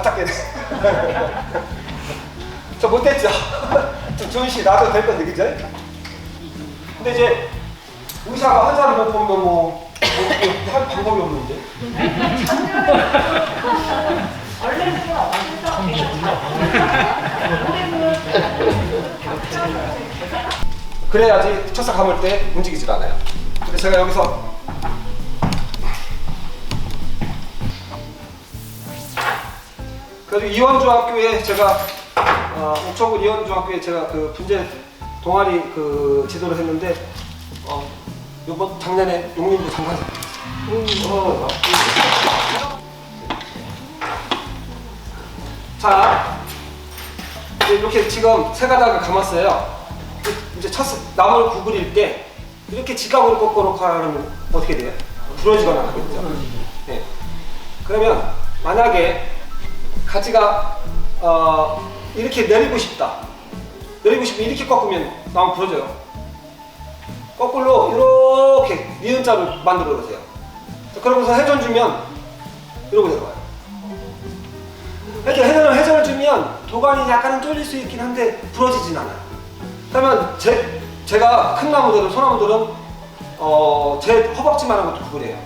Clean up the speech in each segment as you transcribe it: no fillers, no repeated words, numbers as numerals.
바짝 깨네. 저 못됐죠? 준씨 나도 될 건데, 그죠? 근데 이제 의사가 환자를 못 보면 할 방법이 없는데. 그래야지 첫사 감을 때 움직이질 않아요. 근데 제가 여기서 그래도 이원중학교에 제가 옥천군 이원중학교에 제가 그 분재 동아리 그 지도를 했는데 요번 작년에 용림부 장관. 자, 이렇게 지금 세 가닥을 감았어요. 이제 나무를 구부릴 때 이렇게 지갑으로 꺾어놓고 하면 어떻게 돼요? 부러지거나 하겠죠. 네. 그러면 만약에 가지가 이렇게 내리고 싶다. 내리고 싶으면 이렇게 꺾으면 나무 부러져요. 거꾸로 이렇게 니은자를 만들어 놓으세요. 그러고서 회전 주면 이러고 내려와요. 이렇게 회전을 주면 도관이 약간은 쫄릴 수 있긴 한데 부러지진 않아요. 그러면 제가 큰 나무들은 소나무들은 제 허벅지만한 것도 구부려요.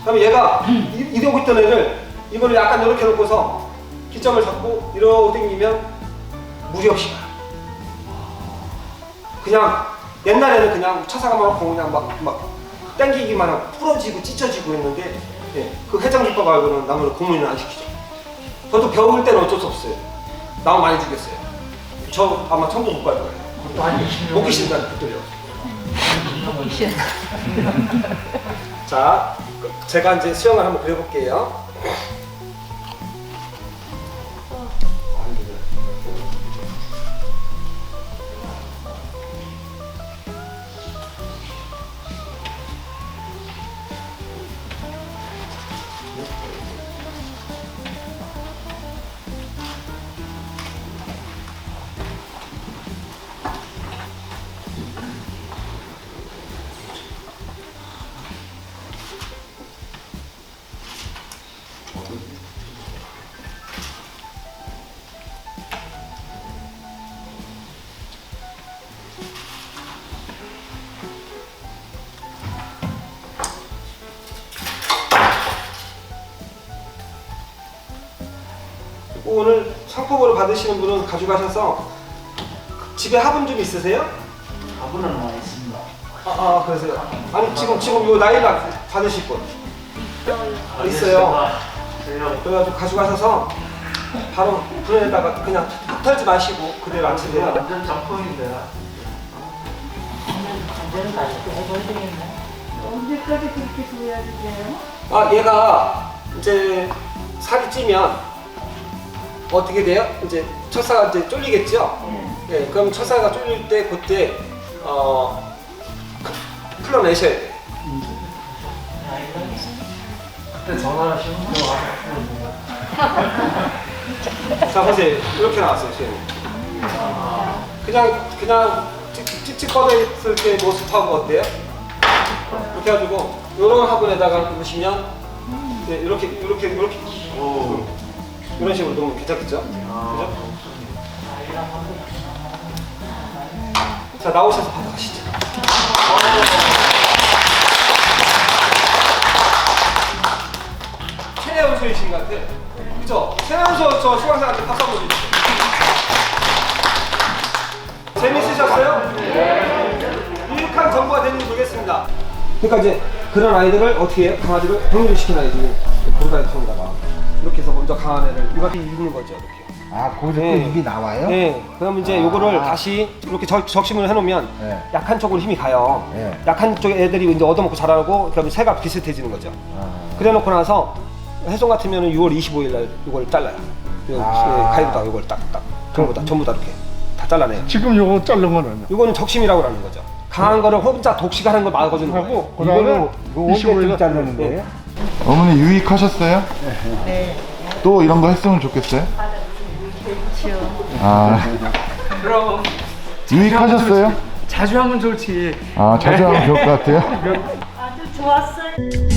그러면 얘가 이러고 있던 애를 이거를 약간 이렇게 놓고서 기점을 잡고 이러고 당기면 무리 없이 가요. 그냥 옛날에는 그냥 쳐사가만 하고 그냥 막 당기기만 하고 부러지고 찢어지고 했는데 그 회전 기법 알고는 나무를 고문을 안 시키죠. 저도 배울 때는 어쩔 수 없어요. 나무 많이 죽였어요. 저 아마 천국 못 갈 거예요. 목기 신단 붙들려. 자, 제가 이제 수영을 한번 그려볼게요. 오늘 상품으로 받으시는 분은 가져가셔서 집에 화분 좀 있으세요? 화분은 많이 있습니다. 그러세요? 아니 지금 요 나이가 받으실 분 있어요. 그래가지고 가져가셔서 바로 불에다가 그냥 흙 털지 마시고 그대로 앉히세요. 완전 작품인데. 언제까지 그렇게 둬야 되세요? 얘가 이제 살이 찌면 어떻게 돼요? 이제 첫사가 이제 쫄리겠죠? 네, 그럼 첫사가 쫄릴 때 그때 풀어내셔야 돼요. 그때 전화하시면 와서 자 보세요. 이렇게 나왔어요, 지금. 그냥 찍찍 꺼냈을 때 모습하고 어때요? 이렇게 해가지고 이런 화분에다가 놓으시면 이렇게 이런 식으로 놓으면 괜찮겠죠? 그죠? 자 나오셔서 받아가시죠. 최연소이신 것 같아. 그죠? 최연소 저 수강생한테 박수 한번 주세요. 재밌으셨어요? 네. 유익한 정보가 되는지 모르겠습니다. 그러니까 이제 그런 아이들을 어떻게 해요? 강아지를 병류시켜놔야지. 보호자의 통에다가 이렇게 해서 먼저 강한 애를 이렇게 읽는 거죠. 이렇게. 거기서 또 입이 나와요? 네. 그럼 이제 요거를 다시 이렇게 적심을 해놓으면 약한 쪽으로 힘이 가요. 약한 쪽 애들이 이제 얻어먹고 자라고 그러면 새가 비슷해지는 거죠. 그래놓고 나서 해송 같으면 6월 25일 날 이걸 잘라요. 가위로다가 이걸 딱딱 전부 다 이렇게 다 잘라내요. 지금 요거 자른 거는? 이거는 적심이라고 하는 거죠. 강한 거를 혼자 독식하는 걸 막아주는 거예요. 이거는 25일 자르는 거예요? 어머니 유익하셨어요? 네. 또 이런 거 했으면 좋겠어요? 그럼 유익하셨어요? 자주 하면 좋지. 자주 하면 좋을 것 같아요? 아주 좋았어요.